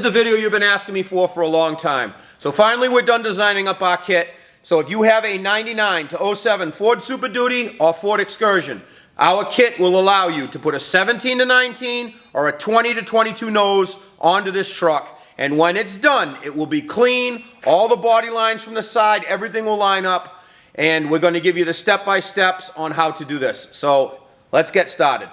is the video you've been asking me for a long time. So finally we're done designing up our kit. So if you have a 99 to 07 Ford Super Duty or Ford Excursion, our kit will allow you to put a 17 to 19 or a 20 to 22 nose onto this truck. And when it's done, it will be clean, all the body lines from the side, everything will line up, and we're going to give you the step-by-steps on how to do this. So let's get started.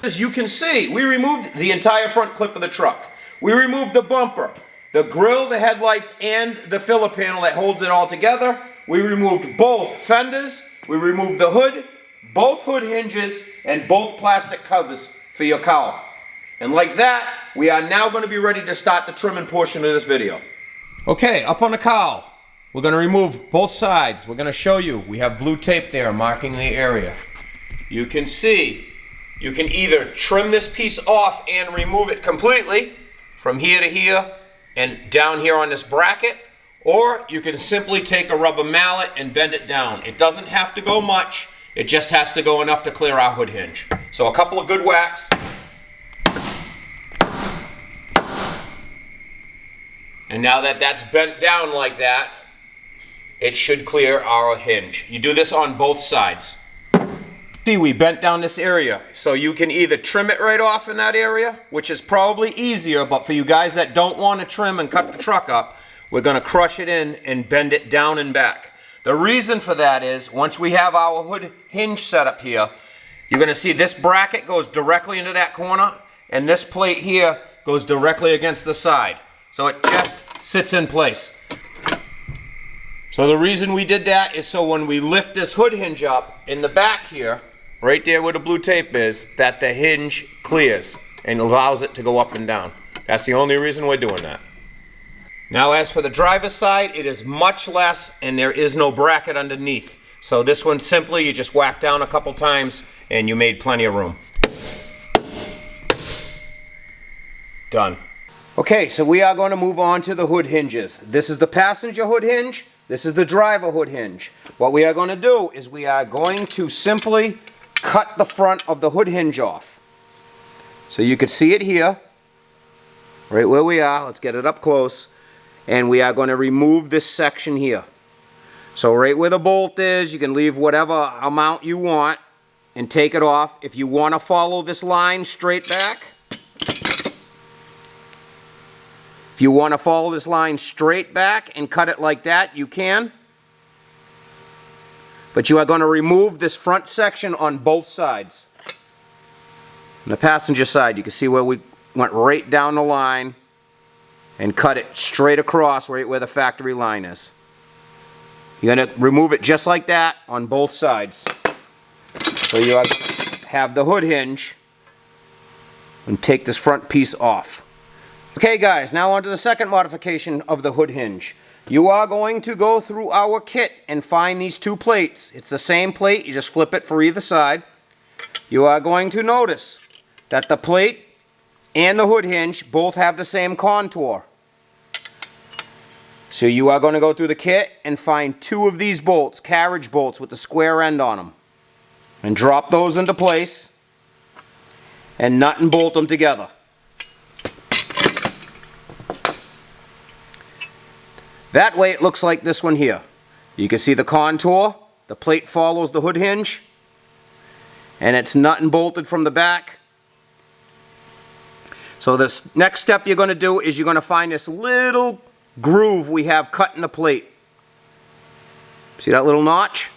As you can see, we removed the entire front clip of the truck. We removed the bumper, the grille, the headlights, and the filler panel that holds it all together. We removed both fenders, we removed the hood, both hood hinges, and both plastic covers for your cowl. And like that, we are now going to be ready to start the trimming portion of this video. Okay, up on the cowl, we're going to remove both sides. We're going to show you. We have blue tape there marking the area. You can see, you can either trim this piece off and remove it completely from here to here and down here on this bracket, or you can simply take a rubber mallet and bend it down. It doesn't have to go much, it just has to go enough to clear our hood hinge. So a couple of good whacks. And now that that's bent down like that, it should clear our hinge. You do this on both sides. See, we bent down this area, so you can either trim it right off in that area, which is probably easier, but for you guys that don't want to trim and cut the truck up, we're going to crush it in and bend it down and back. The reason for that is, once we have our hood hinge set up here, you're going to see this bracket goes directly into that corner, and this plate here goes directly against the side. So it just sits in place. So the reason we did that is so when we lift this hood hinge up in the back here, right there where the blue tape is, that the hinge clears and allows it to go up and down. That's the only reason we're doing that. Now as for the driver's side, it is much less and there is no bracket underneath. So this one simply, you just whack down a couple times and you made plenty of room. Done. Okay, so we are going to move on to the hood hinges. This is the passenger hood hinge. This is the driver hood hinge. What we are going to do is we are going to simply cut the front of the hood hinge off. So you can see it here, right where we are. Let's get it up close. And we are going to remove this section here. So right where the bolt is, you can leave whatever amount you want and take it off. If you want to follow this line straight back, if you want to follow this line straight back and cut it like that, you can. But you are going to remove this front section on both sides. On the passenger side, you can see where we went right down the line and cut it straight across right where the factory line is. You're going to remove it just like that on both sides. So you are going to have the hood hinge and take this front piece off. Okay guys, now on to the second modification of the hood hinge. You are going to go through our kit and find these two plates. It's the same plate, you just flip it for either side. You are going to notice that the plate and the hood hinge both have the same contour. So you are going to go through the kit and find two of these bolts, carriage bolts with the square end on them. And drop those into place and nut and bolt them together. That way it looks like this one here. You can see the contour, the plate follows the hood hinge, and it's nut and bolted from the back. So this next step you're going to do is you're going to find this little groove we have cut in the plate. See that little notch?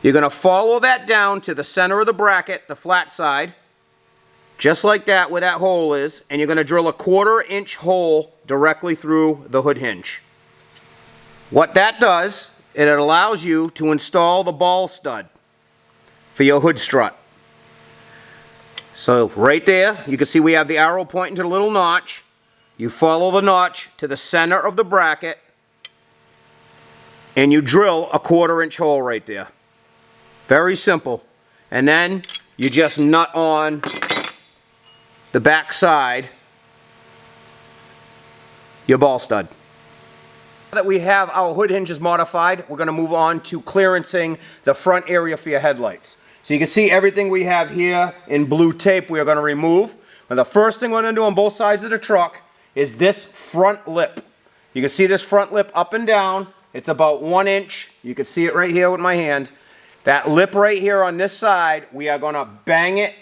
You're going to follow that down to the center of the bracket, the flat side, just like that where that hole is, and you're going to drill a 1/4 inch hole directly through the hood hinge. What that does, it allows you to install the ball stud for your hood strut. So right there, you can see we have the arrow pointing to the little notch. You follow the notch to the center of the bracket, and you drill a 1/4 inch hole right there. Very simple. And then you just nut on the back side your ball stud. Now that we have our hood hinges modified, we're going to move on to clearancing the front area for your headlights. So you can see everything we have here in blue tape we are going to remove. And the first thing we're going to do on both sides of the truck is this front lip. You can see this front lip up and down. It's about 1 inch. You can see it right here with my hand. That lip right here on this side, we are going to bang it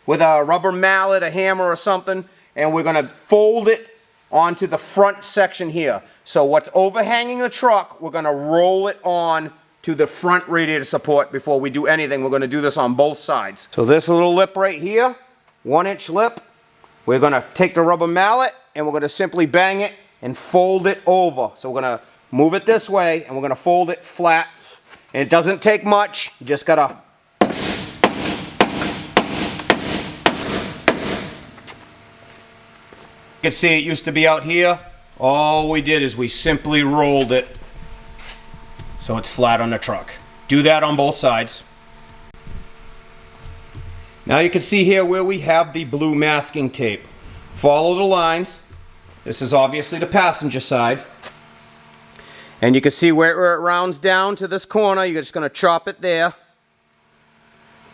with a rubber mallet, a hammer or something, and we're going to fold it onto the front section here. So what's overhanging the truck, we're going to roll it on to the front radiator support before we do anything. We're going to do this on both sides. So this little lip right here, 1 inch lip, we're going to take the rubber mallet and we're going to simply bang it and fold it over. So we're going to move it this way and we're going to fold it flat. And it doesn't take much, you just got to you can see it used to be out here. All we did is we simply rolled it so it's flat on the truck. Do that on both sides. Now you can see here where we have the blue masking tape. Follow the lines. This is obviously the passenger side. And you can see where it rounds down to this corner. You're just going to chop it there.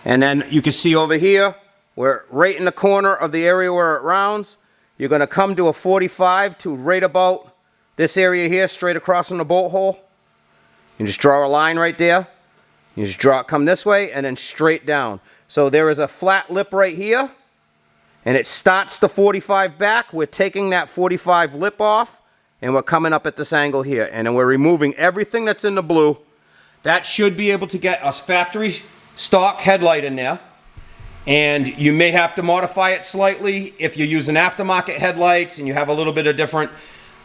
And then you can see over here, where right in the corner of the area where it rounds, you're going to come to a 45 to right about this area here, straight across from the bolt hole. You just draw a line right there. You just draw it, come this way, and then straight down. So there is a flat lip right here, and it starts the 45 back. We're taking that 45 lip off, and we're coming up at this angle here. And then we're removing everything that's in the blue. That should be able to get us factory stock headlight in there. And you may have to modify it slightly if you're using aftermarket headlights and you have a little bit of different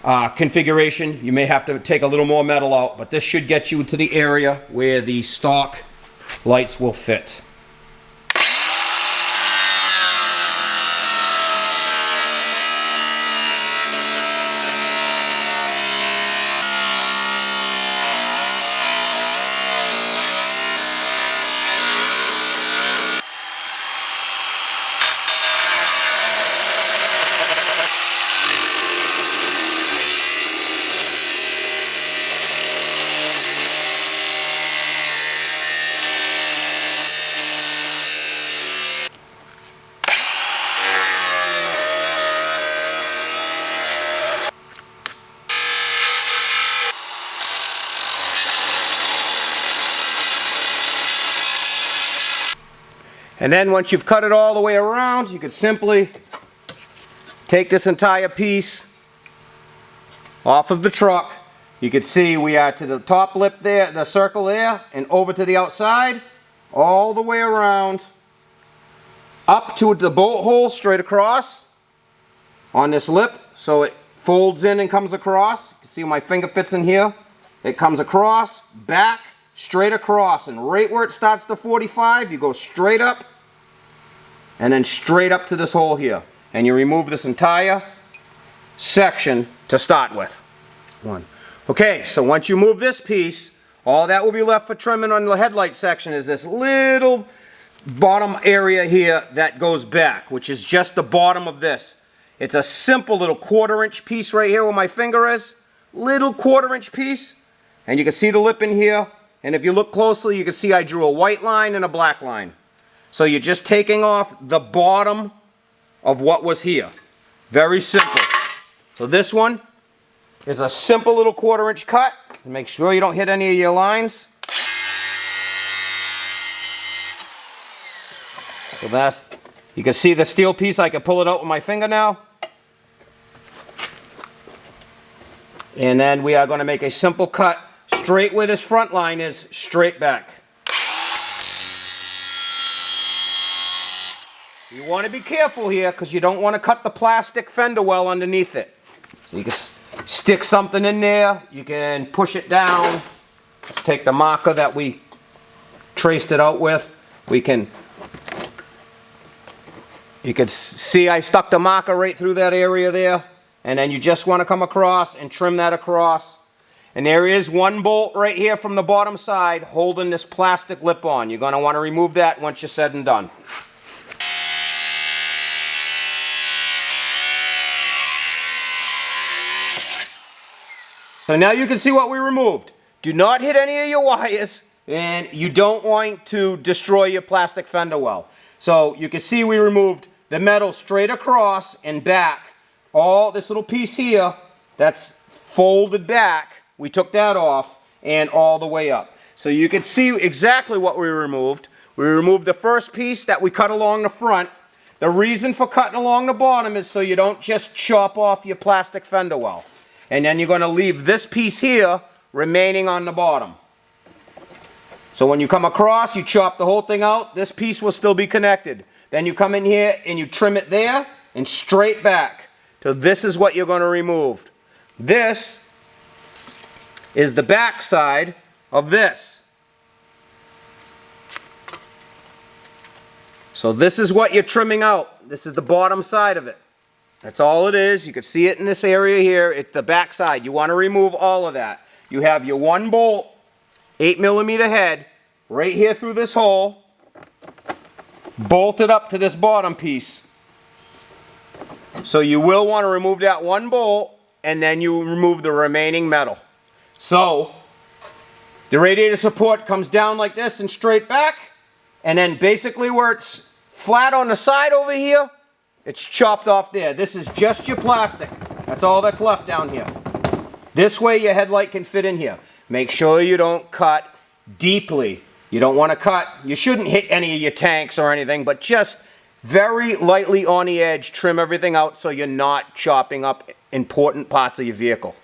configuration. You may have to take a little more metal out, but this should get you to the area where the stock lights will fit. And then once you've cut it all the way around, you can simply take this entire piece off of the truck. You can see we are to the top lip there, the circle there, and over to the outside, all the way around, up to the bolt hole straight across on this lip. So it folds in and comes across. You can see my finger fits in here. It comes across, back, straight across, and right where it starts the 45, you go straight up and then straight up to this hole here. And you remove this entire section to start with. Okay, so once you move this piece, all that will be left for trimming on the headlight section is this little bottom area here that goes back, which is just the bottom of this. It's a simple little 1/4 inch piece right here where my finger is. Little 1/4 inch piece. And you can see the lip in here. And if you look closely, you can see I drew a white line and a black line. So you're just taking off the bottom of what was here. Very simple. So this one is a simple little 1/4 inch cut. Make sure you don't hit any of your lines. So that's, you can see the steel piece. I can pull it out with my finger now. And then we are going to make a simple cut straight where this front line is, straight back. You want to be careful here because you don't want to cut the plastic fender well underneath it. So you can stick something in there, you can push it down. Let's take the marker that we traced it out with. You can see I stuck the marker right through that area there. And then you just want to come across and trim that across. And there is one bolt right here from the bottom side holding this plastic lip on. You're going to want to remove that once you're said and done. So now you can see what we removed. Do not hit any of your wires, and you don't want to destroy your plastic fender well. So you can see we removed the metal straight across and back. All this little piece here that's folded back, we took that off, and all the way up. So you can see exactly what we removed. We removed the first piece that we cut along the front. The reason for cutting along the bottom is so you don't just chop off your plastic fender well. And then you're going to leave this piece here remaining on the bottom. So when you come across, you chop the whole thing out. This piece will still be connected. Then you come in here and you trim it there and straight back. So this is what you're going to remove. This is the back side of this. So this is what you're trimming out. This is the bottom side of it. That's all it is. You can see it in this area here. It's the back side. You want to remove all of that. You have your one bolt, 8mm head, right here through this hole, bolted up to this bottom piece. So you will want to remove that one bolt, and then you remove the remaining metal. So the radiator support comes down like this and straight back, and then basically where it's flat on the side over here, it's chopped off there. This is just your plastic. That's all that's left down here. This way your headlight can fit in here. Make sure you don't cut deeply. You don't want to cut, you shouldn't hit any of your tanks or anything, but just very lightly on the edge, trim everything out so you're not chopping up important parts of your vehicle.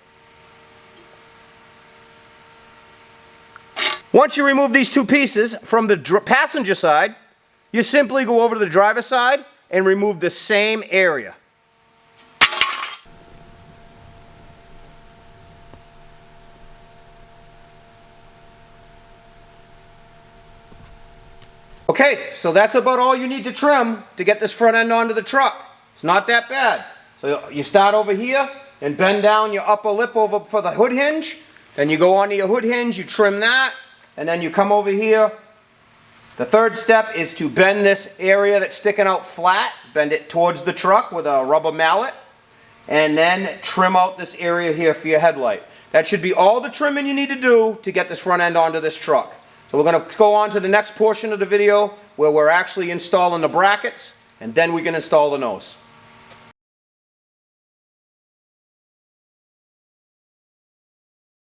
Once you remove these two pieces from the passenger side, you simply go over to the driver's side and remove the same area. Okay, so that's about all you need to trim to get this front end onto the truck. It's not that bad. So you start over here and bend down your upper lip over for the hood hinge. Then you go onto your hood hinge, you trim that, and then you come over here. The third step is to bend this area that's sticking out flat, bend it towards the truck with a rubber mallet, and then trim out this area here for your headlight. That should be all the trimming you need to do to get this front end onto this truck. So we're going to go on to the next portion of the video where we're actually installing the brackets, and then we can install the nose.